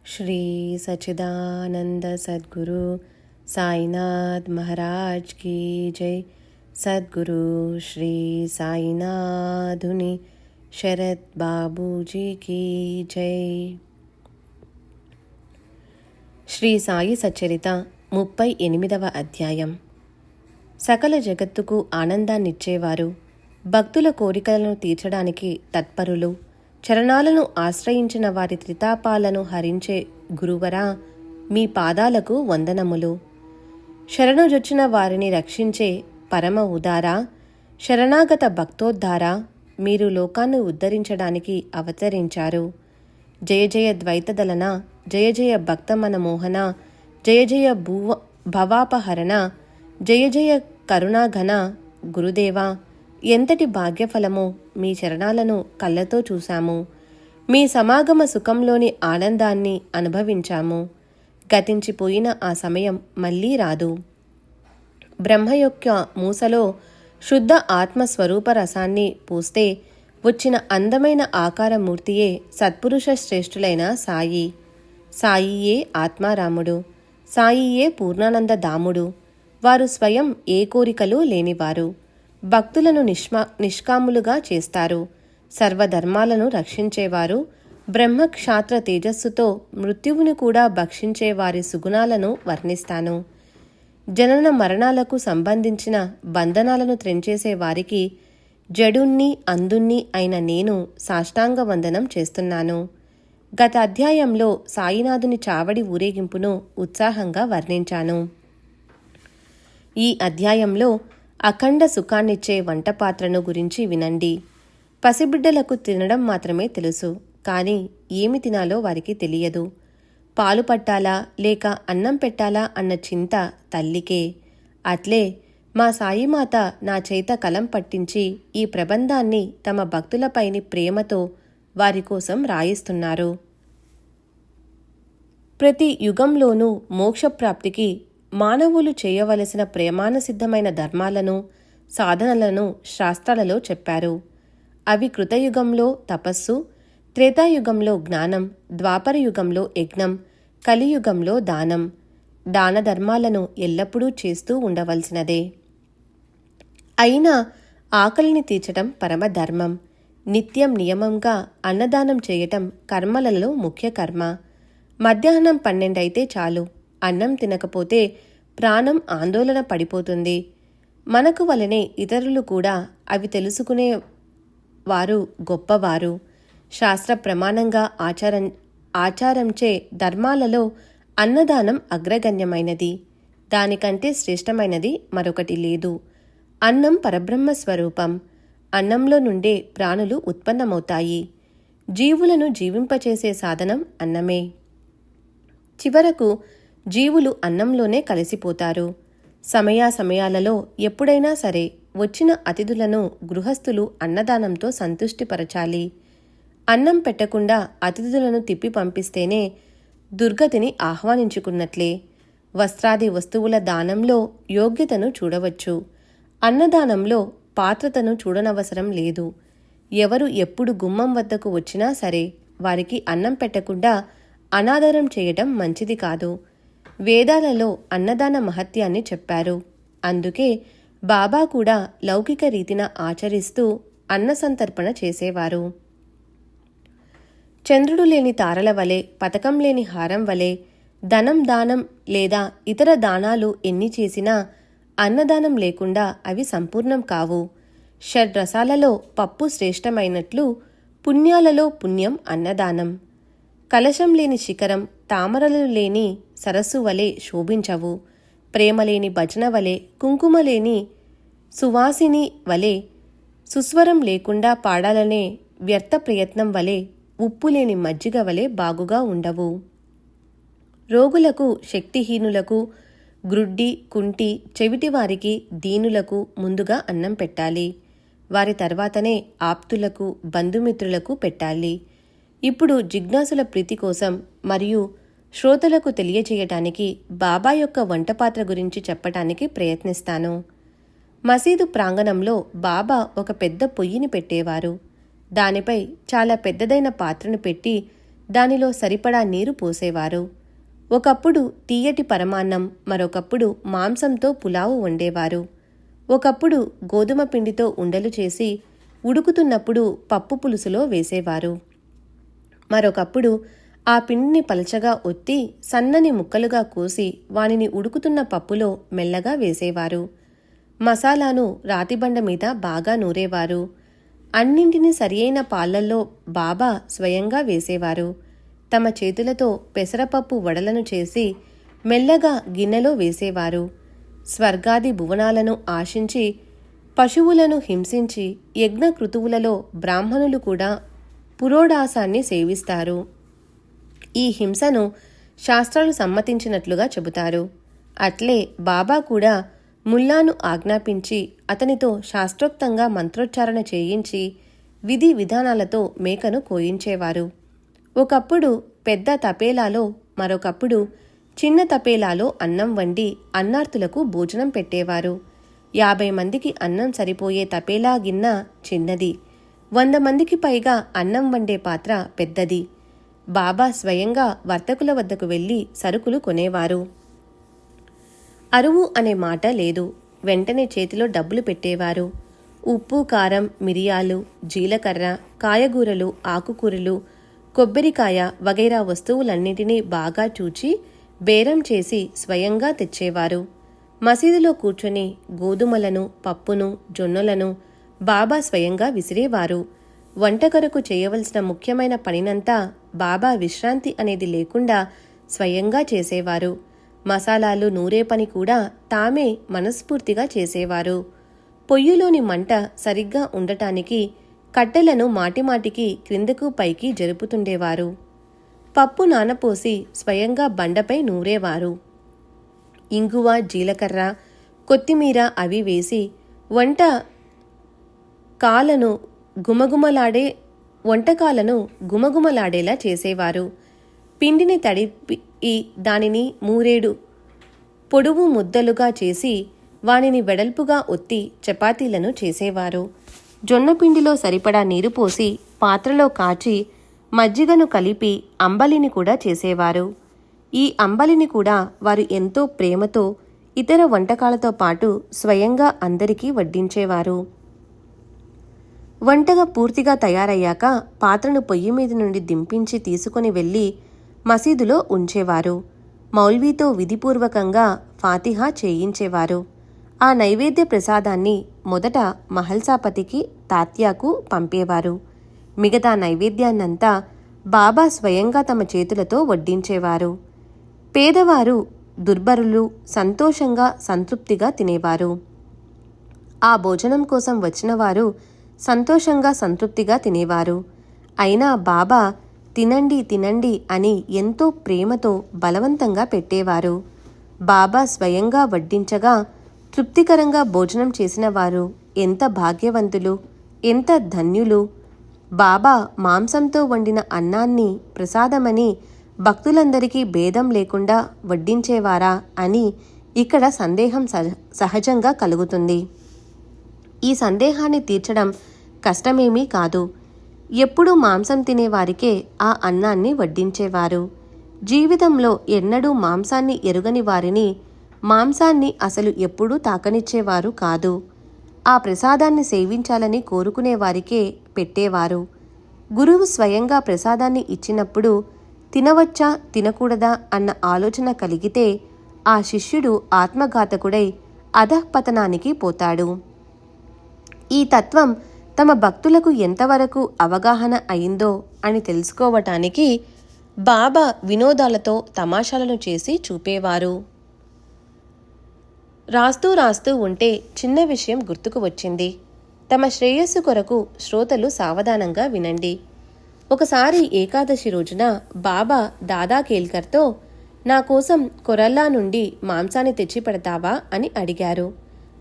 श्री सच्चिदानंद सद्गुरु साईनाथ महाराज की जय। सद्गुरु श्री साईनाथुनि शरद बाबूजी की जय। శ్రీ సాయి సచ్చరిత 38వ అధ్యాయం. సకల జగత్తుకు ఆనందాన్నిచ్చేవారు, భక్తుల కోరికలను తీర్చడానికి తత్పరులు, చరణాలను ఆశ్రయించిన వారి త్రితాపాలను హరించే గురువరా, మీ పాదాలకు వందనములు. శరణుజొచ్చిన వారిని రక్షించే పరమ ఉదారా, శరణాగత భక్తోద్ధారా, మీరు లోకాన్ని ఉద్ధరించడానికి అవతరించారు. జయ జయ ద్వైతదలన, జయ జయ భక్తమన మోహన, జయ జయ భవాపహరణ, జయ జయ కరుణాఘన గురుదేవా, ఎంతటి భాగ్యఫలమో మీ చరణాలను కళ్ళతో చూశాము. మీ సమాగమ సుఖంలోని ఆనందాన్ని అనుభవించాము. గతించిపోయిన ఆ సమయం మళ్ళీ రాదు. బ్రహ్మ యొక్క మూసలో శుద్ధ ఆత్మస్వరూప రసాన్ని పూస్తే వచ్చిన అందమైన ఆకారమూర్తియే సత్పురుష శ్రేష్ఠులైన సాయి. సాయియే ఆత్మారాముడు, సాయియే పూర్ణానంద ధాముడు. వారు స్వయం ఏ కోరికలు లేనివారు. భక్తులను నిష్కాములుగా చేస్తారు. సర్వధర్మాలను రక్షించేవారు. బ్రహ్మక్షాత్ర తేజస్సుతో మృత్యువుని కూడా భక్షించే వారి సుగుణాలను వర్ణిస్తాను. జనన మరణాలకు సంబంధించిన బంధనాలను త్రెంచేసే వారికి జడున్ని అందున్ని అయిన నేను సాష్టాంగ వందనం చేస్తున్నాను. గత అధ్యాయంలో సాయినాథుని చావడి ఊరేగింపును ఉత్సాహంగా వర్ణించాను. ఈ అధ్యాయంలో అఖండ సుఖాన్నిచ్చే వంటపాత్రను గురించి వినండి. పసిబిడ్డలకు తినడం మాత్రమే తెలుసు, కానీ ఏమి తినాలో వారికి తెలియదు. పాలు పట్టాలా లేక అన్నం పెట్టాలా అన్న చింత తల్లికే. అట్లే మా సాయిమాత నా చేత కలం పట్టించి ఈ ప్రబంధాన్ని తమ భక్తులపైని ప్రేమతో వారి కోసం రాయిస్తున్నారు. ప్రతి యుగంలోనూ మోక్షప్రాప్తికి మానవులు చేయవలసిన ప్రేమానుసిద్ధమైన ధర్మాలను, సాధనలను శాస్త్రాలలో చెప్పారు. అవి కృతయుగంలో తపస్సు, త్రేతాయుగంలో జ్ఞానం, ద్వాపరయుగంలో యజ్ఞం, కలియుగంలో దానం. దాన ధర్మాలను ఎల్లప్పుడూ చేస్తూ ఉండవలసినదే. అయినా ఆకలిని తీర్చటం పరమధర్మం. నిత్యం నియమంగా అన్నదానం చేయటం కర్మలలో ముఖ్య కర్మ. మధ్యాహ్నం 12 అయితే చాలు. అన్నం తినకపోతే ప్రాణం ఆందోళన పడిపోతుంది. మనకు వలనే ఇతరులు కూడా అవి తెలుసుకునే వారు గొప్పవారు. శాస్త్ర ప్రమాణంగా ఆచారంచే ధర్మాలలో అన్నదానం అగ్రగణ్యమైనది. దానికంటే శ్రేష్టమైనది మరొకటి లేదు. అన్నం పరబ్రహ్మ స్వరూపం. అన్నంలో నుండే ప్రాణులు ఉత్పన్నమవుతాయి. జీవులను జీవింపచేసే సాధనం అన్నమే. చివరకు జీవులు అన్నంలోనే కలిసిపోతారు. సమయాలలో ఎప్పుడైనా సరే వచ్చిన అతిథులను గృహస్థులు అన్నదానంతో సంతుష్టిపరచాలి. అన్నం పెట్టకుండా అతిథులను తిప్పి పంపిస్తేనే దుర్గతిని ఆహ్వానించుకున్నట్లే. వస్త్రాది వస్తువుల దానంలో యోగ్యతను చూడవచ్చు. అన్నదానంలో పాత్రతను చూడనవసరం లేదు. ఎవరు ఎప్పుడు గుమ్మం వద్దకు వచ్చినా సరే వారికి అన్నం పెట్టకుండా అనాదరం చేయటం మంచిది కాదు. వేదాలలో అన్నదాన మహత్యాన్ని చెప్పారు. అందుకే బాబా కూడా లౌకిక రీతిన ఆచరిస్తూ అన్నసంతర్పణ చేసేవారు. చంద్రుడు లేని తారల వలె, పతకం లేని హారం వలె ధనం దానం లేదా ఇతర దానాలు ఎన్ని చేసినా అన్నదానం లేకుండా అవి సంపూర్ణం కావు. షడ్రసాలలో పప్పు శ్రేష్టమైనట్లు పుణ్యాలలో పుణ్యం అన్నదానం. కలశం లేని శిఖరం, తామరలు లేని సరస్సు వలె శోభించవు. ప్రేమలేని భజన వలె, కుంకుమ లేని సువాసిని వలె, సుస్వరం లేకుండా పాడాలనే వ్యర్థ ప్రయత్నం వలె, ఉప్పు లేని మజ్జిగ వలె బాగుగా ఉండవు. రోగులకు, శక్తిహీనులకు, గ్రుడ్డి, కుంటి, చెవిటివారికి, దీనులకు ముందుగా అన్నం పెట్టాలి. వారి తర్వాతనే ఆప్తులకు, బంధుమిత్రులకు పెట్టాలి. ఇప్పుడు జిజ్ఞాసుల ప్రీతి కోసం మరియు శ్రోతలకు తెలియచేయటానికి బాబా యొక్క వంటపాత్ర గురించి చెప్పటానికి ప్రయత్నిస్తాను. మసీదు ప్రాంగణంలో బాబా ఒక పెద్ద పొయ్యిని పెట్టేవారు. దానిపై చాలా పెద్దదైన పాత్రను పెట్టి దానిలో సరిపడా నీరు పోసేవారు. ఒకప్పుడు తీయటి పరమాన్నం, మరొకప్పుడు మాంసంతో పులావు వండేవారు. ఒకప్పుడు గోధుమ పిండితో ఉండలు చేసి ఉడుకుతున్నప్పుడు పప్పు పులుసులో వేసేవారు. మరొకప్పుడు ఆ పిండిని పలచగా ఒత్తి సన్నని ముక్కలుగా కోసి వానిని ఉడుకుతున్న పప్పులో మెల్లగా వేసేవారు. మసాలాను రాతిబండ మీద బాగా నూరేవారు. అన్నింటినీ సరియైన పాలల్లో బాబా స్వయంగా వేసేవారు. తమ చేతులతో పెసరపప్పు వడలను చేసి మెల్లగా గిన్నెలో వేసేవారు. స్వర్గాది భువనాలను ఆశించి పశువులను హింసించి యజ్ఞకృతువులలో బ్రాహ్మణులు కూడా పురోడాసాన్ని సేవిస్తారు. ఈ హింసను శాస్త్రాలు సమ్మతించినట్లుగా చెబుతారు. అట్లే బాబా కూడా ముల్లాను ఆజ్ఞాపించి అతనితో శాస్త్రోక్తంగా మంత్రోచ్చారణ చేయించి విధి విధానాలతో మేకను కోయించేవారు. ఒకప్పుడు పెద్ద తపేలాలో, మరొకప్పుడు చిన్న తపేలాలో అన్నం వండి అన్నార్తులకు భోజనం పెట్టేవారు. 50 మందికి అన్నం సరిపోయే తపేలా గిన్నె చిన్నది, 100 మందికి పైగా అన్నం వండే పాత్ర పెద్దది. బాబా స్వయంగా వర్తకుల వద్దకు వెళ్లి సరుకులు కొనేవారు. అరువు అనే మాట లేదు. వెంటనే చేతిలో డబ్బులు పెట్టేవారు. ఉప్పు, కారం, మిరియాలు, జీలకర్ర, కాయగూరలు, ఆకుకూరలు, కొబ్బరికాయ వగైరా వస్తువులన్నింటినీ బాగా చూచి బేరం చేసి స్వయంగా తెచ్చేవారు. మసీదులో కూర్చొని గోధుమలను, పప్పును, జొన్నలను బాబా స్వయంగా విసిరేవారు. వంట కొరకు చేయవలసిన ముఖ్యమైన పనినంతా బాబా విశ్రాంతి అనేది లేకుండా స్వయంగా చేసేవారు. మసాలాలు నూరే పని కూడా తామే మనస్ఫూర్తిగా చేసేవారు. పొయ్యిలోని మంట సరిగ్గా ఉండటానికి కట్టెలను మాటిమాటికి క్రిందకు పైకి జరుపుతుండేవారు. పప్పు నానపోసి స్వయంగా బండపై నూరేవారు. ఇంగువ, జీలకర్ర, కొత్తిమీర అవి వేసి వంటకాలను గుమగుమలాడేలా చేసేవారు. పిండిని తడిపి దానిని 3 పొడువు ముద్దలుగా చేసి వానిని వెడల్పుగా ఒత్తి చపాతీలను చేసేవారు. జొన్నపిండిలో సరిపడా నీరు పోసి పాత్రలో కాచి మజ్జిగను కలిపి అంబలిని కూడా చేసేవారు. ఈ అంబలిని కూడా వారు ఎంతో ప్రేమతో ఇతర వంటకాలతో పాటు స్వయంగా అందరికీ వడ్డించేవారు. వంటగా పూర్తిగా తయారయ్యాక పాత్రను పొయ్యి మీద నుండి దింపించి తీసుకుని వెళ్ళి మసీదులో ఉంచేవారు. మౌల్వీతో విధిపూర్వకంగా ఫాతిహా చేయించేవారు. ఆ నైవేద్య ప్రసాదాన్ని మొదట మహల్సాపతికి, తాత్యాకు పంపేవారు. మిగతా నైవేద్యాన్నంతా బాబా స్వయంగా తమ చేతులతో వడ్డించేవారు. పేదవారు, దుర్బరులు సంతోషంగా సంతృప్తిగా తినేవారు. ఆ భోజనం కోసం వచ్చిన వారు సంతోషంగా సంతృప్తిగా తినేవారు. అయినా బాబా తినండి తినండి అని ఎంతో ప్రేమతో బలవంతంగా పెట్టేవారు. బాబా స్వయంగా వడ్డించగా తృప్తికరంగా భోజనం చేసిన వారు ఎంత భాగ్యవంతులు, ఎంత ధన్యులు. బాబా మాంసంతో వండిన అన్నాన్ని ప్రసాదమని భక్తులందరికీ భేదం లేకుండా వడ్డించేవారా అని ఇక్కడ సందేహం సహజంగా కలుగుతుంది. ఈ సందేహాన్ని తీర్చడం కష్టమేమీ కాదు. ఎప్పుడూ మాంసం తినేవారికే ఆ అన్నాన్ని వడ్డించేవారు. జీవితంలో ఎన్నడూ మాంసాన్ని ఎరుగని వారిని మాంసాన్ని అసలు ఎప్పుడూ తాకనిచ్చేవారు కాదు. ఆ ప్రసాదాన్ని సేవించాలని కోరుకునే వారికే పెట్టేవారు. గురువు స్వయంగా ప్రసాదాన్ని ఇచ్చినప్పుడు తినవచ్చా తినకూడదా అన్న ఆలోచన కలిగితే ఆ శిష్యుడు ఆత్మఘాతకుడై అధఃపతనానికి పోతాడు. ఈ తత్వం తమ భక్తులకు ఎంతవరకు అవగాహన అయిందో అని తెలుసుకోవటానికి బాబా వినోదాలతో తమాషాలను చేసి చూపేవారు. రాస్తూ ఉంటే చిన్న విషయం గుర్తుకు వచ్చింది. తమ శ్రేయస్సు కొరకు శ్రోతలు సావధానంగా వినండి. ఒకసారి ఏకాదశి రోజున బాబా దాదా కేల్కర్తో నా కోసం కొరల్లా నుండి మాంసాన్ని తెచ్చి పెడతావా అని అడిగారు.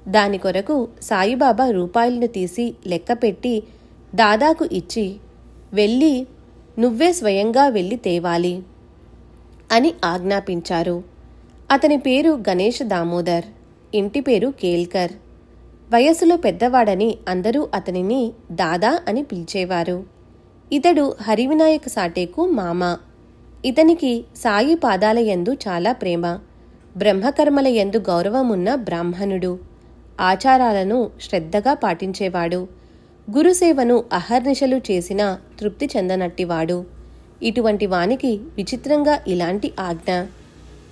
దాని కొరకు సాయిబాబా రూపాయలను తీసి లెక్కపెట్టి దాదాకు ఇచ్చి వెళ్ళి నువ్వే స్వయంగా వెళ్ళి తేవాలి అని ఆజ్ఞాపించారు. అతని పేరు గణేష్ దామోదర్, ఇంటి పేరు కేల్కర్. వయస్సులో పెద్దవాడని అందరూ అతనిని దాదా అని పిలిచేవారు. ఇతడు హరివినాయక సాటేకు మామ. ఇతనికి సాయి పాదాల యందు చాలా ప్రేమ. బ్రహ్మకర్మల యందు గౌరవమున్న బ్రాహ్మణుడు. ఆచారాలను శ్రద్ధగా పాటించేవాడు. గురుసేవను అహర్నిశలు చేసినా తృప్తి చెందనట్టివాడు. ఇటువంటి వానికి విచిత్రంగా ఇలాంటి ఆజ్ఞ.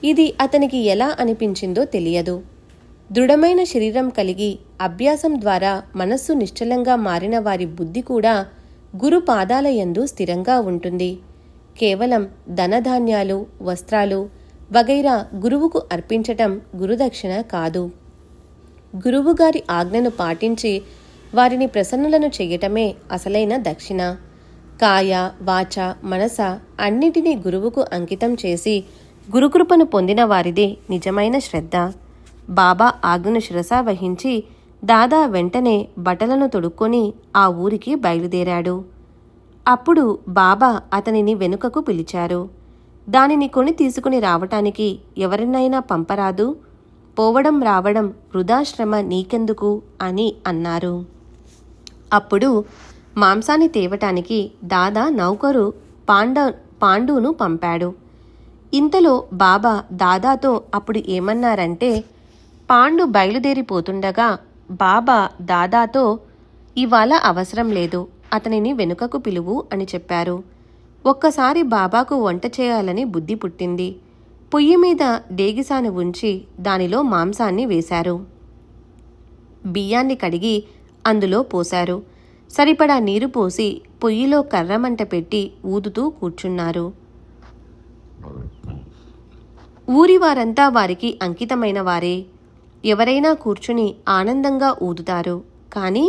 ఇది అతనికి ఎలా అనిపించిందో తెలియదు. దృఢమైన శరీరం కలిగి అభ్యాసం ద్వారా మనస్సు నిశ్చలంగా మారిన వారి బుద్ధి కూడా గురు పాదాల యందు స్థిరంగా ఉంటుంది. కేవలం ధనధాన్యాలు, వస్త్రాలు వగైరా గురువుకు అర్పించటం గురుదక్షిణ కాదు. గురువుగారి ఆజ్ఞను పాటించి వారిని ప్రసన్నులను చెయ్యటమే అసలైన దక్షిణ. కాయ, వాచ, మనస అన్నిటినీ గురువుకు అంకితం చేసి గురుకృపను పొందిన వారిదే నిజమైన శ్రద్ధ. బాబా ఆజ్ఞను శిరసా వహించి దాదా వెంటనే బట్టలను తొడుక్కొని ఆ ఊరికి బయలుదేరాడు. అప్పుడు బాబా అతనిని వెనుకకు పిలిచారు. దానిని కొని తీసుకుని రావటానికి ఎవరినైనా పంపరాదు? పోవడం రావడం వృధాశ్రమ నీకెందుకు అని అన్నారు. అప్పుడు మాంసాన్ని తేవటానికి దాదా నౌకరు పాండును పంపాడు. ఇంతలో బాబా దాదాతో అప్పుడు ఏమన్నారంటే, పాండు బయలుదేరిపోతుండగా బాబా దాదాతో, ఇవాళ అవసరం లేదు, అతనిని వెనుకకు పిలువు అని చెప్పారు. ఒక్కసారి బాబాకు వంట చేయాలని బుద్ధి పుట్టింది. పొయ్యి మీద డేగిసాను ఉంచి దానిలో మాంసాన్ని వేశారు. బియ్యాన్ని కడిగి అందులో పోశారు. సరిపడా నీరు పోసి పొయ్యిలో కర్రమంట పెట్టి ఊదుతూ కూర్చున్నారు. ఊరివారంతా వారికి అంకితమైన వారే. ఎవరైనా కూర్చుని ఆనందంగా ఊదుతారు. కానీ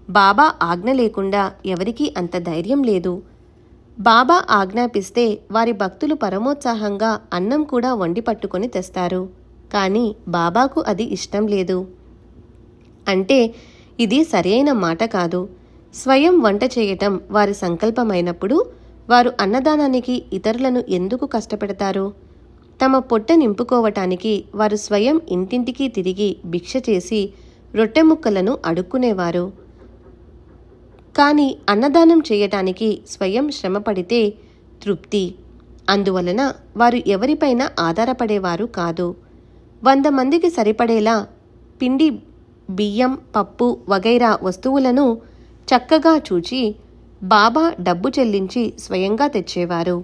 బాబా ఆజ్ఞ లేకుండా ఎవరికీ అంత ధైర్యం లేదు. బాబా ఆజ్ఞాపిస్తే వారి భక్తులు పరమోత్సాహంగా అన్నం కూడా వండి పట్టుకొని తెస్తారు. కానీ బాబాకు అది ఇష్టం లేదు. అంటే ఇది సరైన మాట కాదు. స్వయం వంట చేయటం వారి సంకల్పమైనప్పుడు వారు అన్నదానానికి ఇతరులను ఎందుకు కష్టపెడతారు? తమ పొట్ట నింపుకోవటానికి వారు స్వయం ఇంటింటికి తిరిగి భిక్ష చేసి రొట్టె ముక్కలను అడుక్కునేవారు. కానీ అన్నదానం చేయటానికి స్వయం శ్రమపడితే తృప్తి. అందువలన వారు ఎవరిపైనా ఆధారపడేవారు కాదు. 100 మందికి సరిపడేలా పిండి, బియ్యం, పప్పు వగైరా వస్తువులను చక్కగా చూచి బాబా డబ్బు చెల్లించి స్వయంగా తెచ్చేవారు.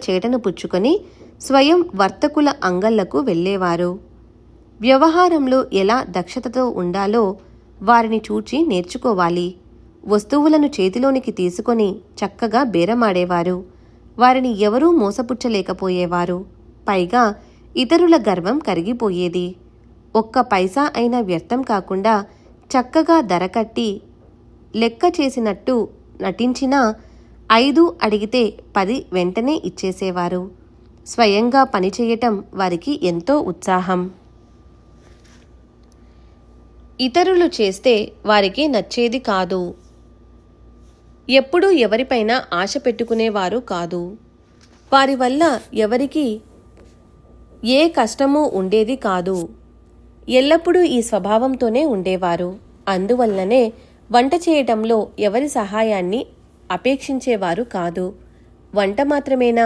చేటను పుచ్చుకొని స్వయం వర్తకుల అంగళ్లకు వెళ్ళేవారు. వ్యవహారంలో ఎలా దక్షతతో ఉండాలో వారిని చూచి నేర్చుకోవాలి. వస్తువులను చేతిలోనికి తీసుకొని చక్కగా బేరమాడేవారు. వారిని ఎవరూ మోసపుచ్చలేకపోయేవారు. పైగా ఇతరుల గర్వం కరిగిపోయేది. ఒక్క పైసా అయినా వ్యర్థం కాకుండా చక్కగా ధర కట్టి లెక్క చేసినట్టు నటించినా 5 అడిగితే 10 వెంటనే ఇచ్చేసేవారు. స్వయంగా పనిచేయటం వారికి ఎంతో ఉత్సాహం. ఇతరులు చేస్తే వారికి నచ్చేది కాదు. ఎప్పుడూ ఎవరిపైనా ఆశ పెట్టుకునేవారు కాదు. వారి వల్ల ఎవరికి ఏ కష్టమూ ఉండేది కాదు. ఎల్లప్పుడూ ఈ స్వభావంతోనే ఉండేవారు. అందువల్లనే వంట చేయటంలో ఎవరి సహాయాన్ని అపేక్షించేవారు కాదు. వంట మాత్రమేనా,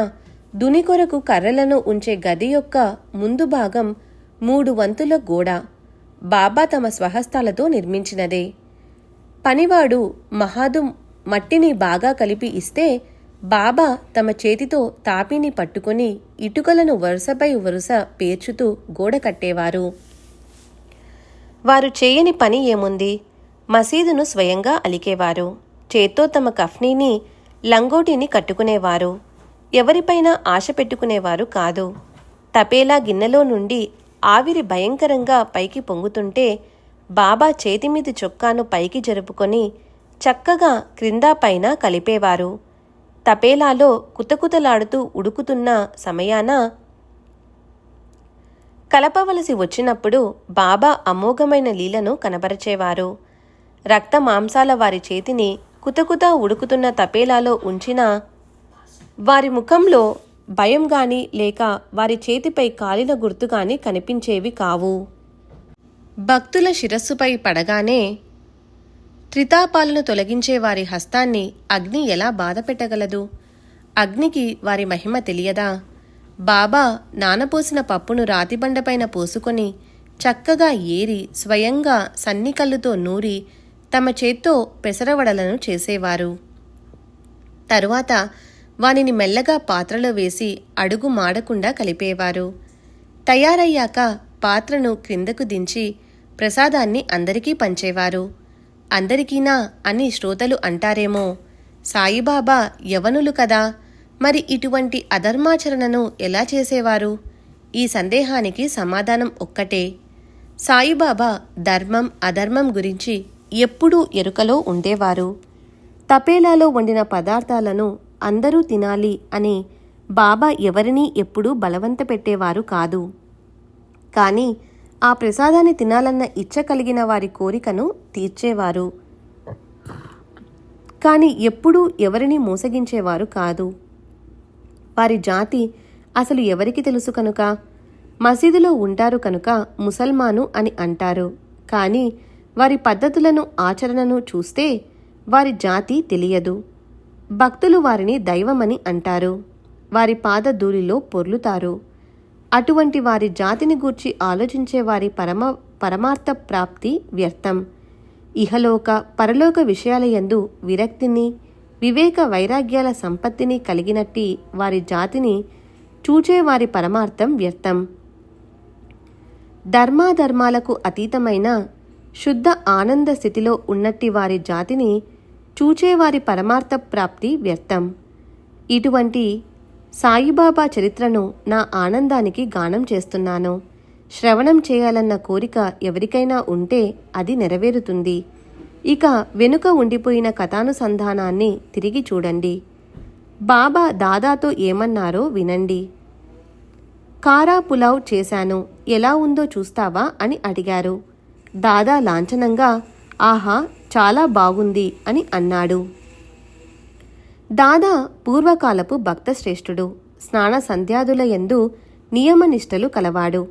దుని కొరకు కర్రలను ఉంచే గది యొక్క ముందు భాగం 3 వంతుల గోడ బాబా తమ స్వహస్తాలతో నిర్మించినదే. పనివాడు మహాదు మట్టిని బాగా కలిపి ఇస్తే బాబా తమ చేతితో తాపిని పట్టుకుని ఇటుకలను వరుసపై వరుస పేర్చుతూ గోడ కట్టేవారు. వారు చేయని పని ఏముంది? మసీదును స్వయంగా అలికేవారు. చేత్తో తమ కఫ్నీని, లంగోటిని కట్టుకునేవారు. ఎవరిపైనా ఆశ పెట్టుకునేవారు కాదు. తపేలా గిన్నెలో నుండి ఆవిరి భయంకరంగా పైకి పొంగుతుంటే బాబా చేతిమీది చొక్కాను పైకి జరుపుకొని చక్కగా క్రిందా పైన కలిపేవారు. తపేలాలో కుతకుతలాడుతూ ఉడుకుతున్న సమయాన కలపవలసి వచ్చినప్పుడు బాబా అమోఘమైన లీలను కనబరచేవారు. రక్త మాంసాల వారి చేతిని కుతకుత ఉడుకుతున్న తపేలాలో ఉంచిన వారి ముఖంలో భయం గాని లేక వారి చేతిపై కాలిన గుర్తు గాని కనిపించేవి కావు. భక్తుల శిరస్సుపై పడగానే త్రితాపాలను తొలగించే వారి హస్తాన్ని అగ్ని ఎలా బాధపెట్టగలదు? అగ్నికి వారి మహిమ తెలియదా? బాబా నానపోసిన పప్పును రాతిబండపైన పోసుకొని చక్కగా ఏరి స్వయంగా సన్నికల్లుతో నూరి తమ చేత్తో పెసరవడలను చేసేవారు. తరువాత వానిని మెల్లగా పాత్రలో వేసి అడుగు మాడకుండా కలిపేవారు. తయారయ్యాక పాత్రను క్రిందకు దించి ప్రసాదాన్ని అందరికీ పంచేవారు. అందరికీనా అని శ్రోతలు అంటారేమో. సాయిబాబా యవనులు కదా, మరి ఇటువంటి అధర్మాచరణను ఎలా చేసేవారు? ఈ సందేహానికి సమాధానం ఒక్కటే. సాయిబాబా ధర్మం అధర్మం గురించి ఎప్పుడూ ఎరుకలో ఉండేవారు. తపేలాలో వండిన పదార్థాలను అందరూ తినాలి అని బాబా ఎవరినీ ఎప్పుడూ బలవంత పెట్టేవారు కాదు. కానీ ఆ ప్రసాదాన్ని తినాలన్న ఇచ్చ కలిగిన వారి కోరికను తీర్చేవారు. కానీ ఎప్పుడూ ఎవరినీ మోసగించేవారు కాదు. వారి జాతి అసలు ఎవరికి తెలుసు కనుక? మసీదులో ఉంటారు కనుక ముసల్మాను అని అంటారు. కానీ వారి పద్ధతులను ఆచరణను చూస్తే వారి జాతి తెలియదు. భక్తులు వారిని దైవమని అంటారు. వారి పాదధూళిలో పొర్లుతారు. అటువంటి వారి జాతిని గూర్చి ఆలోచించే వారి పరమార్థ ప్రాప్తి వ్యర్థం. ఇహలోక పరలోక విషయాలయందు విరక్తిని వివేక వైరాగ్యాల సంపత్తిని కలిగినట్టి వారి జాతిని చూచే వారి పరమార్థం వ్యర్థం. ధర్మాధర్మాలకు అతీతమైన శుద్ధ ఆనంద స్థితిలో ఉన్నట్టి వారి జాతిని చూచేవారి పరమార్థ ప్రాప్తి వ్యర్థం. ఇటువంటి సాయిబాబా చరిత్రను నా ఆనందానికి గానం చేస్తున్నాను. శ్రవణం చేయాలన్న కోరిక ఎవరికైనా ఉంటే అది నెరవేరుతుంది. ఇక వెనుక ఉండిపోయిన కథానుసంధానాన్ని తిరిగి చూడండి. బాబా దాదాతో ఏమన్నారో వినండి. కారా పులావ్ చేశాను, ఎలా ఉందో చూస్తావా అని అడిగారు. దాదా లాంఛనంగా ఆహా చాలా బాగుంది అని అన్నాడు. దాదా పూర్వకాలపు భక్తశ్రేష్ఠుడు. స్నాన సంధ్యాదుల యందు నియమనిష్టలు కలవాడు.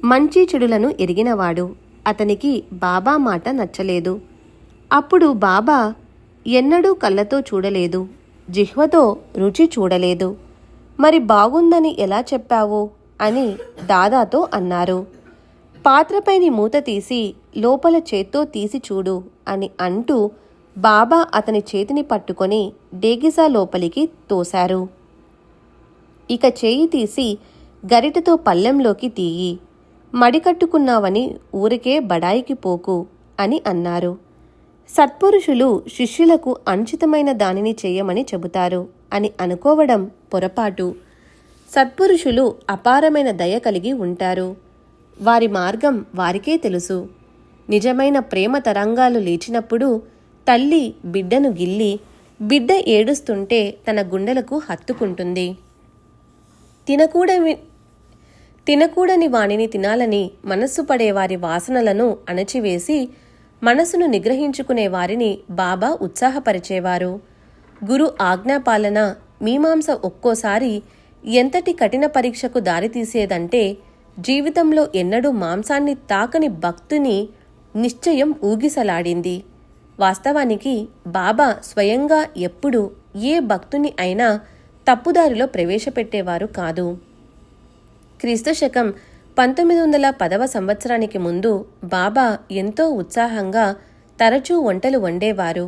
మంచి చెడులను ఎరిగినవాడు. అతనికి బాబా మాట నచ్చలేదు. అప్పుడు బాబా ఎన్నడూ కళ్ళతో చూడలేదు, జిహ్వతో రుచి చూడలేదు. మరి బాగుందని ఎలా చెప్పావు అని దాదాతో అన్నారు. పాత్రపైని మూత తీసి లోపల చేత్తో తీసి చూడు అని అంటూ బాబా అతని చేతిని పట్టుకొని డేగిసా లోపలికి తోశారు. ఇక చేయి తీసి గరిటతో పళ్ళెంలోకి తీయి, మడికట్టుకున్నావని ఊరికే బడాయికి పోకు అని అన్నారు. సత్పురుషులు శిష్యులకు అనుచితమైన దానిని చేయమని చెబుతారు అని అనుకోవడం పొరపాటు. సత్పురుషులు అపారమైన దయ కలిగి ఉంటారు. వారి మార్గం వారికే తెలుసు. నిజమైన ప్రేమ తరంగాలు లేచినప్పుడు తల్లి బిడ్డను గిల్లి, బిడ్డ ఏడుస్తుంటే తన గుండెలకు హత్తుకుంటుంది. తినకూడని వానిని తినాలని మనస్సు పడే వారి వాసనలను అణచివేసి మనసును నిగ్రహించుకునే వారిని బాబా ఉత్సాహపరిచేవారు. గురు ఆజ్ఞాపాలన మీమాంస ఒక్కోసారి ఎంతటి కఠిన పరీక్షకు దారితీసేదంటే జీవితంలో ఎన్నడూ మాంసాన్ని తాకని భక్తుని నిశ్చయం ఊగిసలాడింది. వాస్తవానికి బాబా స్వయంగా ఎప్పుడూ ఏ భక్తుని అయినా తప్పుదారిలో ప్రవేశపెట్టేవారు కాదు. క్రీస్తు శకం 1910వ సంవత్సరానికి ముందు బాబా ఎంతో ఉత్సాహంగా తరచూ వంటలు వండేవారు.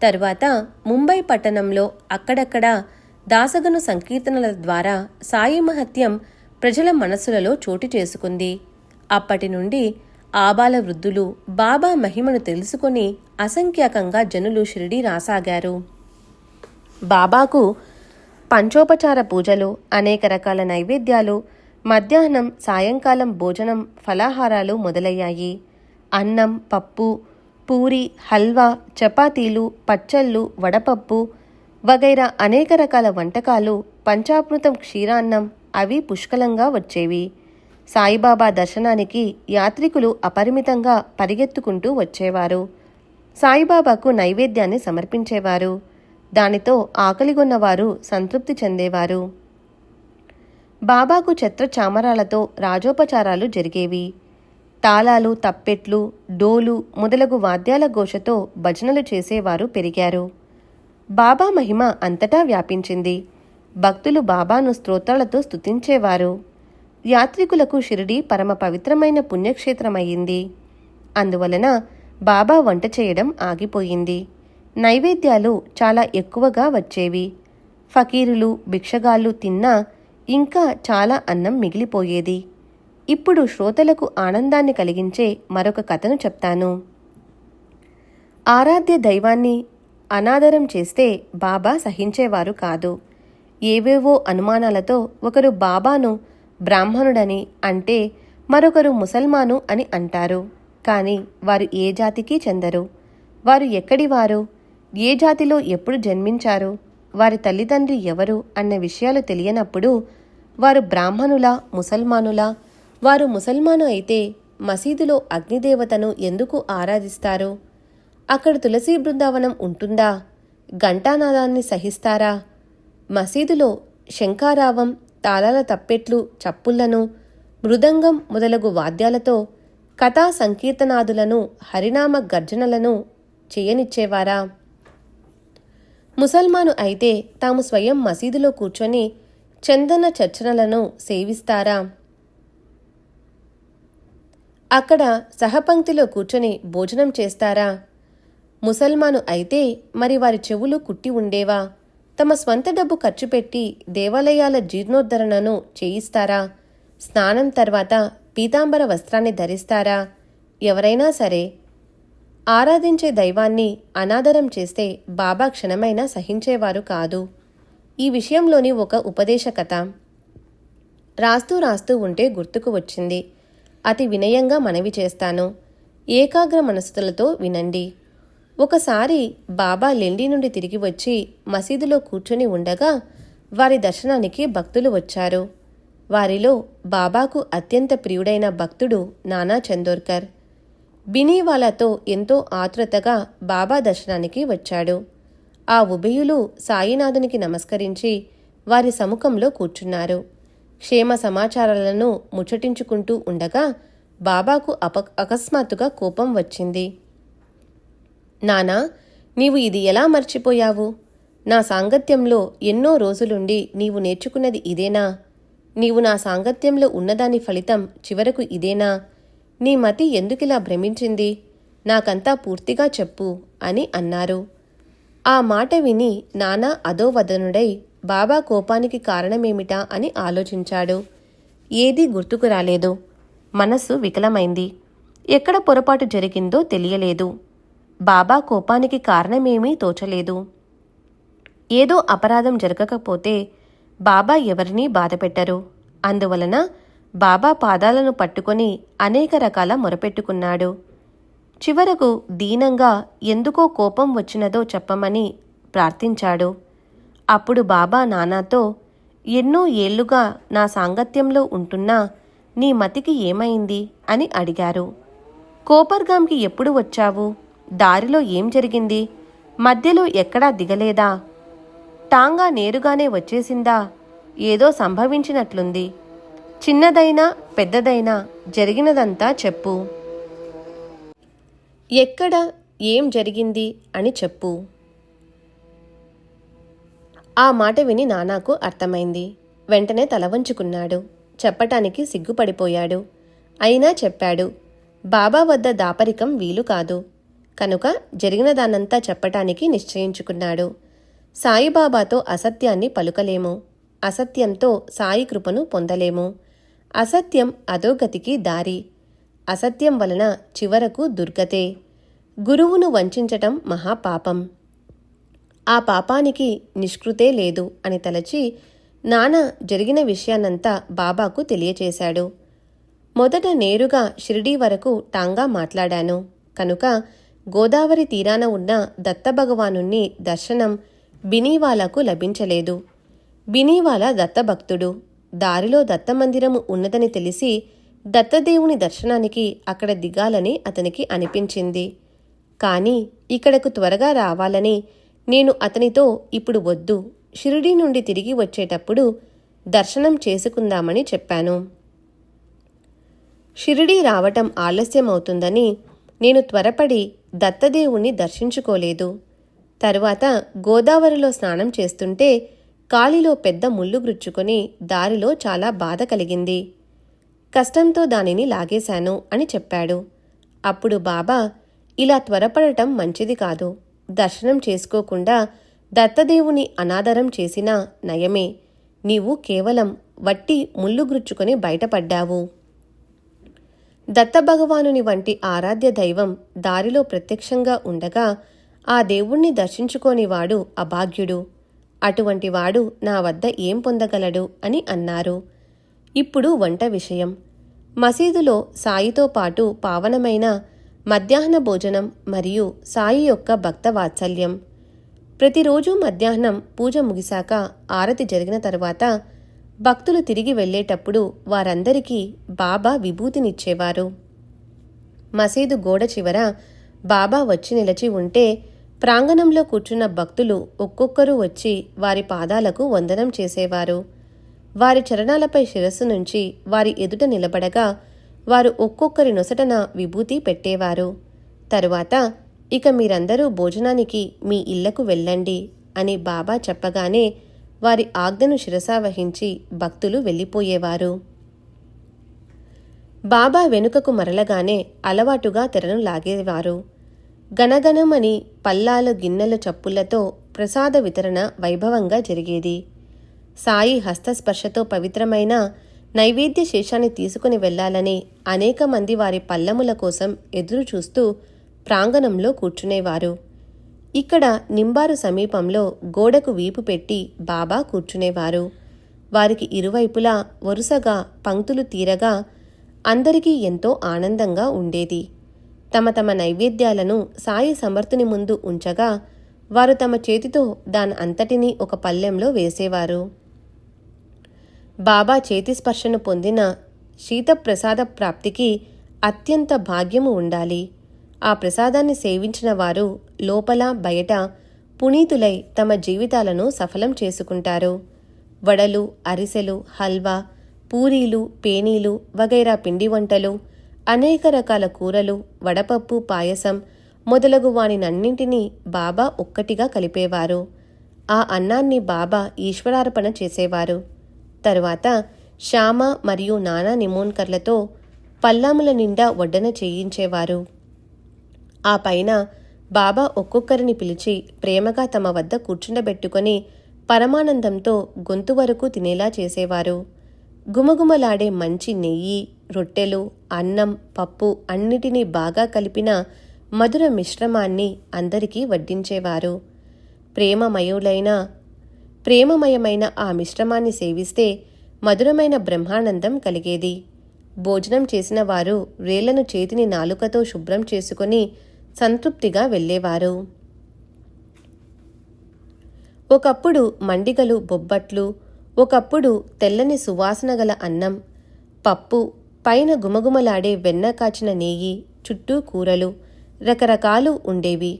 తరువాత ముంబై పట్టణంలో అక్కడక్కడ దాసగను సంకీర్తనల ద్వారా సాయి మహత్యం ప్రజల మనస్సులలో చోటు చేసుకుంది. అప్పటి నుండి ఆబాల వృద్ధులు బాబా మహిమను తెలుసుకొని అసంఖ్యాకంగా జనులు షిరిడీ రాసాగారు. బాబాకు పంచోపచార పూజలు, అనేక రకాల నైవేద్యాలు, మధ్యాహ్నం సాయంకాలం భోజనం, ఫలాహారాలు మొదలయ్యాయి. అన్నం, పప్పు, పూరి, హల్వా, చపాతీలు, పచ్చళ్ళు, వడపప్పు వగైరా అనేక రకాల వంటకాలు, పంచామృతం క్షీరాన్నం అవి పుష్కలంగా వచ్చేవి. సాయిబాబా దర్శనానికి యాత్రికులు అపరిమితంగా పరిగెత్తుకుంటూ వచ్చేవారు. సాయిబాబాకు నైవేద్యాన్ని సమర్పించేవారు. దానితో ఆకలిగొన్నవారు సంతృప్తి చెందేవారు. బాబాకు ఛత్ర చామరాలతో రాజోపచారాలు జరిగేవి. తాళాలు, తప్పెట్లు, డోలు మొదలగు వాద్యాల ఘోషతో భజనలు చేసేవారు పెరిగారు. బాబా మహిమ అంతటా వ్యాపించింది. భక్తులు బాబాను స్తోత్రాలతో స్తుతించేవారు. యాత్రికులకు షిరిడీ పరమ పవిత్రమైన పుణ్యక్షేత్రమయ్యింది. అందువలన బాబా వంట చేయడం ఆగిపోయింది. నైవేద్యాలు చాలా ఎక్కువగా వచ్చేవి. ఫకీరులు, భిక్షగాళ్ళు తిన్నా ఇంకా చాలా అన్నం మిగిలిపోయేది. ఇప్పుడు శ్రోతలకు ఆనందాన్ని కలిగించే మరొక కథను చెప్తాను. ఆరాధ్య దైవాన్ని అనాదరం చేస్తే బాబా సహించేవారు కాదు. ఏవేవో అనుమానాలతో ఒకరు బాబాను బ్రాహ్మణుడని అంటే మరొకరు ముసల్మాను అని అంటారు. కానీ వారు ఏ జాతికి చెందరు. వారు ఎక్కడివారు, ఏ జాతిలో ఎప్పుడు జన్మించారు, వారి తల్లిదండ్రి ఎవరు అన్న విషయాలు తెలియనప్పుడు వారు బ్రాహ్మణులా, ముసల్మానులా? వారు ముసల్మాను అయితే మసీదులో అగ్నిదేవతను ఎందుకు ఆరాధిస్తారు? అక్కడ తులసీ బృందావనం ఉంటుందా? ఘంటానాదాన్ని సహిస్తారా? మసీదులో శంఖారావం, తాళాల తప్పెట్లు, చప్పుళ్లను, మృదంగం మొదలగు వాద్యాలతో కథా సంకీర్తనాదులను, హరినామ గర్జనలను చేయనిచ్చేవారా? ముసల్మాను అయితే తాము స్వయం మసీదులో కూర్చొని చందన చర్చనలను సేవిస్తారా? అక్కడ సహపంక్తిలో కూర్చొని భోజనం చేస్తారా? ముసల్మాను అయితే మరి వారి చెవులు కుట్టి ఉండేవా? తమ స్వంత డబ్బు ఖర్చు పెట్టి దేవాలయాల జీర్ణోద్ధరణను చేయిస్తారా? స్నానం తర్వాత పీతాంబర వస్త్రాన్ని ధరిస్తారా? ఎవరైనా సరే ఆరాధించే దైవాన్ని అనాదరం చేస్తే బాబా క్షణమైనా సహించేవారు కాదు. ఈ విషయంలోని ఒక ఉపదేశ కథ రాస్తూ ఉంటే గుర్తుకు వచ్చింది. అతి వినయంగా మనవి చేస్తాను. ఏకాగ్ర మనస్సులతో వినండి. ఒకసారి బాబా లెండి నుండి తిరిగి వచ్చి మసీదులో కూర్చొని ఉండగా వారి దర్శనానికి భక్తులు వచ్చారు. వారిలో బాబాకు అత్యంత ప్రియుడైన భక్తుడు నానా చందోర్కర్. బినీవాలాతో ఎంతో ఆతృతగా బాబా దర్శనానికి వచ్చాడు. ఆ ఉభయులు సాయినాథునికి నమస్కరించి వారి సముఖంలో కూర్చున్నారు. క్షేమ సమాచారాలను ముచ్చటించుకుంటూ ఉండగా బాబాకు అకస్మాత్తుగా కోపం వచ్చింది. నానా, నీవు ఇది ఎలా మర్చిపోయావు? నా సాంగత్యంలో ఎన్నో రోజులుండి నీవు నేర్చుకున్నది ఇదేనా? నీవు నా సాంగత్యంలో ఉన్నదాని ఫలితం చివరకు ఇదేనా? నీ మతి ఎందుకిలా భ్రమించింది? నాకంతా పూర్తిగా చెప్పు అని అన్నారు. ఆ మాట విని నానా అధోవదనుడై బాబా కోపానికి కారణమేమిటా అని ఆలోచించాడు. ఏదీ గుర్తుకు రాలేదు. మనస్సు వికలమైంది. ఎక్కడ పొరపాటు జరిగిందో తెలియలేదు. బాబా కోపానికి కారణమేమీ తోచలేదు. ఏదో అపరాధం జరగకపోతే బాబా ఎవరినీ బాధపెట్టరు. అందువలన బాబా పాదాలను పట్టుకొని అనేక రకాల మొరపెట్టుకున్నాడు. చివరకు దీనంగా ఎందుకో కోపం వచ్చినదో చెప్పమని ప్రార్థించాడు. అప్పుడు బాబా నానాతో, ఎన్నో ఏళ్లుగా నా సాంగత్యంలో ఉంటున్నా నీ మతికి ఏమైంది అని అడిగారు. కోపర్గాంకి ఎప్పుడు వచ్చావు? దారిలో ఏం జరిగింది? మధ్యలో ఎక్కడా దిగలేదా? టాంగా నేరుగానే వచ్చేసిందా? ఏదో సంభవించినట్లుంది. చిన్నదైనా పెద్దదైనా జరిగినదంతా చెప్పు. ఎక్కడ ఏం జరిగింది అని చెప్పు. ఆ మాట విని నానాకు అర్థమైంది. వెంటనే తల వంచుకున్నాడు. చెప్పటానికి సిగ్గుపడిపోయాడు. అయినా చెప్పాడు. బాబా వద్ద దాపరికం వీలు కాదు. కనుక జరిగినదానంతా చెప్పటానికి నిశ్చయించుకున్నాడు. సాయిబాబాతో అసత్యాన్ని పలుకలేము. అసత్యంతో సాయి కృపను పొందలేము. అసత్యం అధోగతికి దారి. అసత్యం వలన చివరకు దుర్గతే. గురువును వంచటం మహాపాపం. ఆ పాపానికి నిష్కృతే లేదు అని తలచి నానా జరిగిన విషయాన్నంతా బాబాకు తెలియచేశాడు. మొదట నేరుగా షిరిడీ వరకు టాంగా మాట్లాడాను కనుక గోదావరి తీరాన ఉన్న దత్తభగవానుణ్ణి దర్శనం బినీవాలాకు లభించలేదు. బినీవాలా దత్తభక్తుడు. దారిలో దత్తమందిరము ఉన్నదని తెలిసి దత్తదేవుని దర్శనానికి అక్కడ దిగాలని అతనికి అనిపించింది. కానీ ఇక్కడకు త్వరగా రావాలని నేను అతనితో ఇప్పుడు వద్దు, షిరిడీ నుండి తిరిగి వచ్చేటప్పుడు దర్శనం చేసుకుందామని చెప్పాను. షిరిడీ రావటం ఆలస్యమవుతుందని నేను త్వరపడి దత్తదేవుణ్ణి దర్శించుకోలేదు. తరువాత గోదావరిలో స్నానం చేస్తుంటే కాలిలో పెద్ద ముళ్ళు గుచ్చుకొని దారిలో చాలా బాధ కలిగింది. కష్టంతో దానిని లాగేశాను అని చెప్పాడు. అప్పుడు బాబా, ఇలా త్వరపడటం మంచిది కాదు. దర్శనం చేసుకోకుండా దత్తదేవుని అనాదరం చేసినా నయమే. నీవు కేవలం వట్టి ముళ్ళు గుచ్చుకొని బయటపడ్డావు. దత్తభగవానుని వంటి ఆరాధ్య దైవం దారిలో ప్రత్యక్షంగా ఉండగా ఆ దేవుణ్ణి దర్శించుకోనివాడు అభాగ్యుడు. అటువంటివాడు నా వద్ద ఏం పొందగలడు అని అన్నారు. ఇప్పుడు వంట విషయం. మసీదులో సాయితో పాటు పావనమైన మధ్యాహ్న భోజనం మరియు సాయి యొక్క భక్త వాత్సల్యం. ప్రతిరోజు మధ్యాహ్నం పూజ ముగిశాక ఆరతి జరిగిన తరువాత భక్తులు తిరిగి వెళ్లేటప్పుడు వారందరికీ బాబా విభూతినిచ్చేవారు. మసీదు గోడ చివర బాబా వచ్చి నిలిచి ఉంటే ప్రాంగణంలో కూర్చున్న భక్తులు ఒక్కొక్కరు వచ్చి వారి పాదాలకు వందనం చేసేవారు. వారి చరణాలపై శిరస్సు నుంచి వారి ఎదుట నిలబడగా వారు ఒక్కొక్కరి నొసటన విభూతి పెట్టేవారు. తరువాత ఇక మీరందరూ భోజనానికి మీ ఇళ్లకు వెళ్ళండి అని బాబా చెప్పగానే వారి ఆజ్ఞను శిరసావహించి భక్తులు వెళ్ళిపోయేవారు. బాబా వెనుకకు మరలగానే అలవాటుగా తెరను లాగేవారు. గణగణమని పల్లాలు గిన్నెల చప్పులతో ప్రసాద వితరణ వైభవంగా జరిగేది. సాయి హస్తస్పర్శతో పవిత్రమైన నైవేద్య శేషాన్ని తీసుకుని వెళ్లాలని అనేక మంది వారి పల్లముల కోసం ఎదురు చూస్తూ ప్రాంగణంలో కూర్చునేవారు. ఇక్కడ నింబారు సమీపంలో గోడకు వీపు పెట్టి బాబా కూర్చునేవారు. వారికి ఇరువైపులా వరుసగా పంక్తులు తీరగా అందరికీ ఎంతో ఆనందంగా ఉండేది. తమ తమ నైవేద్యాలను సాయి సమర్థుని ముందు ఉంచగా వారు తమ చేతితో దాని అంతటినీ ఒక పళ్ళెంలో వేసేవారు. బాబా చేతి స్పర్శను పొందిన శీతప్రసాద ప్రాప్తికి అత్యంత భాగ్యము ఉండాలి. ఆ ప్రసాదాన్ని సేవించిన వారు లోపల బయట పునీతులై తమ జీవితాలను సఫలం చేసుకుంటారు. వడలు, అరిసెలు, హల్వా, పూరీలు, పేనీలు వగైరా పిండి వంటలు, అనేక రకాల కూరలు, వడపప్పు, పాయసం మొదలగు వానినన్నింటినీ బాబా ఒక్కటిగా కలిపేవారు. ఆ అన్నాన్ని బాబా ఈశ్వరార్పణ చేసేవారు. తరువాత శ్యామ మరియు నానా నిమోన్కర్లతో పల్లాముల నిండా వడ్డన చేయించేవారు. ఆ పైన బాబా ఒక్కొక్కరిని పిలిచి ప్రేమగా తమ వద్ద కూర్చుండబెట్టుకొని పరమానందంతో గొంతు వరకు తినేలా చేసేవారు. గుమగుమలాడే మంచి నెయ్యి, రొట్టెలు, అన్నం, పప్పు అన్నిటినీ బాగా కలిపిన మధుర మిశ్రమాన్ని అందరికీ వడ్డించేవారు. ప్రేమమయమైన ఆ మిశ్రమాన్ని సేవిస్తే మధురమైన బ్రహ్మానందం కలిగేది. భోజనం చేసిన వారు వేళ్లను చేతిని నాలుకతో శుభ్రం చేసుకుని సంతృప్తిగా వెళ్ళేవారు. ఒకప్పుడు మండిగలు, బొబ్బట్లు, ఒకప్పుడు తెల్లని సువాసన గల అన్నం, పప్పు, పైన గుమగుమలాడే వెన్న కాచిన నెయ్యి, చుట్టూ కూరలు రకరకాలు ఉండేవి.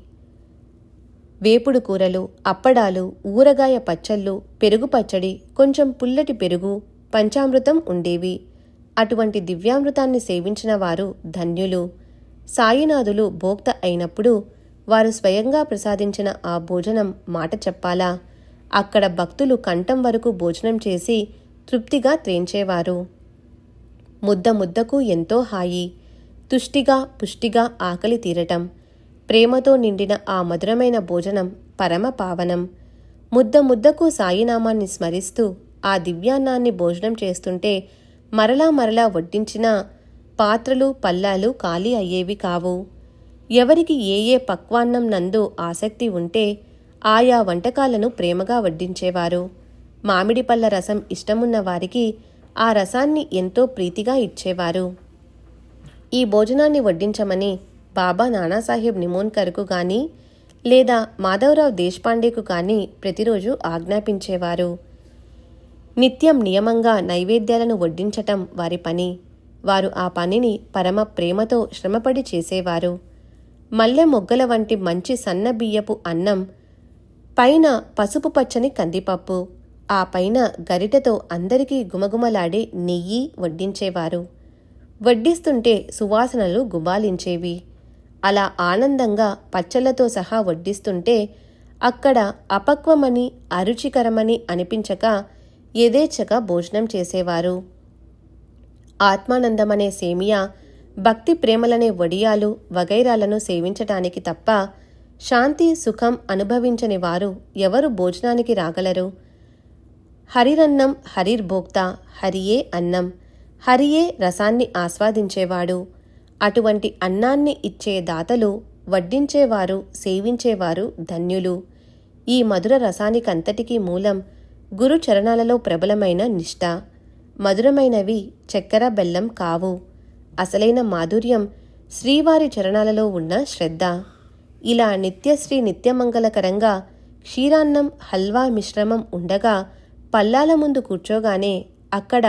వేపుడు కూరలు, అప్పడాలు, ఊరగాయ పచ్చళ్ళు, పెరుగు పచ్చడి, కొంచెం పుల్లటి పెరుగు, పంచామృతం ఉండేవి. అటువంటి దివ్యామృతాన్ని సేవించిన వారు ధన్యులు. సాయినాథులు భోక్త అయినప్పుడు వారు స్వయంగా ప్రసాదించిన ఆ భోజనం మాట చెప్పాలా? అక్కడ భక్తులు కంఠం వరకు భోజనం చేసి తృప్తిగా త్రేంచేవారు. ముద్ద ముద్దకు ఎంతో హాయి, తుష్టిగా పుష్టిగా ఆకలి తీరటం. ప్రేమతో నిండిన ఆ మధురమైన భోజనం పరమ పావనం. ముద్ద ముద్దకు సాయినామాన్ని స్మరిస్తూ ఆ దివ్యాన్నాన్ని భోజనం చేస్తుంటే మరలా మరలా వడ్డించిన పాత్రలు, పల్లాలు ఖాళీ అయ్యేవి కావు. ఎవరికి ఏ పక్వాన్నం నందు ఆసక్తి ఉంటే ఆయా వంటకాలను ప్రేమగా వడ్డించేవారు. మామిడి పళ్ళ రసం ఇష్టమున్న వారికి ఆ రసాన్ని ఎంతో ప్రీతిగా ఇచ్చేవారు. ఈ భోజనాన్ని వడ్డించమని బాబా నానాసాహెబ్ నిమోన్కర్కు గాని లేదా మాధవరావు దేశపాండేకు గాని ప్రతిరోజు ఆజ్ఞాపించేవారు. నిత్యం నియమంగా నైవేద్యాలను వడ్డించటం వారి పని. వారు ఆ పనిని పరమ ప్రేమతో శ్రమపడి చేసేవారు. మల్లె మొగ్గల వంటి మంచి సన్న బియ్యపు అన్నం, పైన పసుపు పచ్చని కందిపప్పు, ఆ పైన గరిటెతో అందరికీ గుమగుమలాడే నెయ్యి వడ్డించేవారు. వడ్డిస్తుంటే సువాసనలు గుబాలించేవి. అలా ఆనందంగా పచ్చళ్లతో సహా వడ్డిస్తుంటే అక్కడ అపక్వమని అరుచికరమని అనిపించక యథేచ్ఛగా భోజనం చేసేవారు. ఆత్మానందమనే సేమియా, భక్తి ప్రేమలనే వడియాలు వగైరాలను సేవించటానికి తప్ప శాంతి సుఖం అనుభవించని వారు ఎవరు భోజనానికి రాగలరు? హరిరన్నం హరిర్భోక్త, హరియే అన్నం, హరియే రసాన్ని ఆస్వాదించేవాడు. అటువంటి అన్నాన్ని ఇచ్చే దాతలు, వడ్డించేవారు, సేవించేవారు ధన్యులు. ఈ మధుర రసానికంతటికీ మూలం గురు చరణాలలో ప్రబలమైన నిష్ఠ. మధురమైనవి చక్కెర బెల్లం కావు. అసలైన మాధుర్యం శ్రీవారి చరణాలలో ఉన్న శ్రద్ధ. ఇలా నిత్యశ్రీ నిత్యమంగళకరంగా క్షీరాన్నం హల్వా మిశ్రమం ఉండగా పల్లాల ముందు కూర్చోగానే అక్కడ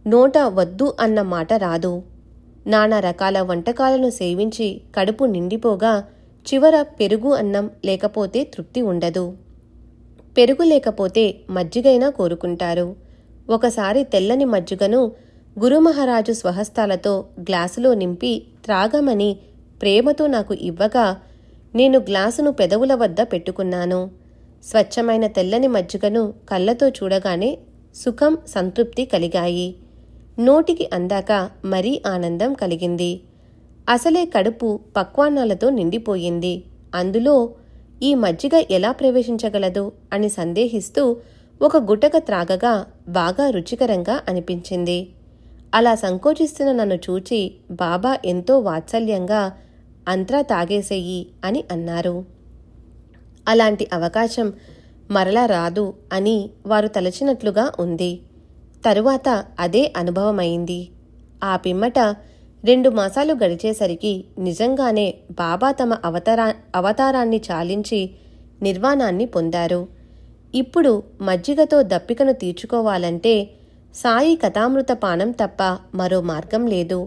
నోట వద్దు అన్న మాట రాదు. నానా రకాల వంటకాలను సేవించి కడుపు నిండిపోగా చివర పెరుగు అన్నం లేకపోతే తృప్తి ఉండదు. పెరుగు లేకపోతే మజ్జిగైనా కోరుకుంటారు. ఒకసారి తెల్లని మజ్జిగను గురుమహారాజు స్వహస్తాలతో గ్లాసులో నింపి త్రాగమని ప్రేమతో నాకు ఇవ్వగా నేను గ్లాసును పెదవుల వద్ద పెట్టుకున్నాను. స్వచ్ఛమైన తెల్లని మజ్జిగను కళ్ళతో చూడగానే సుఖం సంతృప్తి కలిగాయి. నోటికి అందాక మరీ ఆనందం కలిగింది. అసలే కడుపు పక్వాన్నాలతో నిండిపోయింది. అందులో ఈ మజ్జిగ ఎలా ప్రవేశించగలదు అని సందేహిస్తూ ఒక గుటక త్రాగగా బాగా రుచికరంగా అనిపించింది. అలా సంకోచిస్తున్న నన్ను చూచి బాబా ఎంతో వాత్సల్యంగా అంత్రా తాగేసేయి అని అన్నారు. అలాంటి అవకాశం మరలా రాదు అని వారు తలచినట్లుగా ఉంది. తరువాత అదే అనుభవమైంది. ఆ పిమ్మట 2 మాసాలు గడిచేసరికి నిజంగానే బాబా తమ అవతారాన్ని చాలించి నిర్వాణాన్ని పొందారు. ఇప్పుడు మజ్జిగతో దప్పికను తీర్చుకోవాలంటే సాయి కథామృత పానం తప్ప మరో మార్గం లేదు.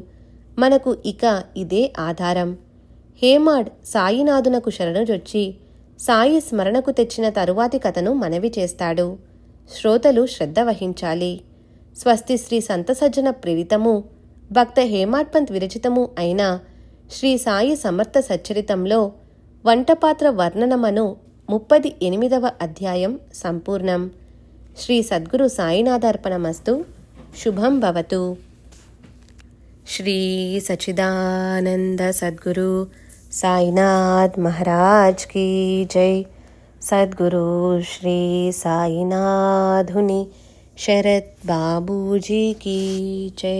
మనకు ఇక ఇదే ఆధారం. హేమాడ్ సాయినాథునకు శరణుజొచ్చి సాయి స్మరణకు తెచ్చిన తరువాతి కథను మనవి చేస్తాడు. శ్రోతలు శ్రద్ధ వహించాలి. స్వస్తి శ్రీ సంతసజ్జన ప్రేరితము భక్త హేమాడ్పంత్ విరచితము అయిన శ్రీ సాయి సమర్థ సచ్చరితంలో వంటపాత్ర వర్ణనమను 38వ అధ్యాయం సంపూర్ణం. శ్రీ సద్గురు సాయినాథార్పణమస్తు. శుభం భవతు. శ్రీ సచ్చిదానంద సద్గురు సాయినాథ్ మహారాజ్ కీ జై. సద్గురు శ్రీ సాయినాథుని శరత్ బాబూజీ కీ జై.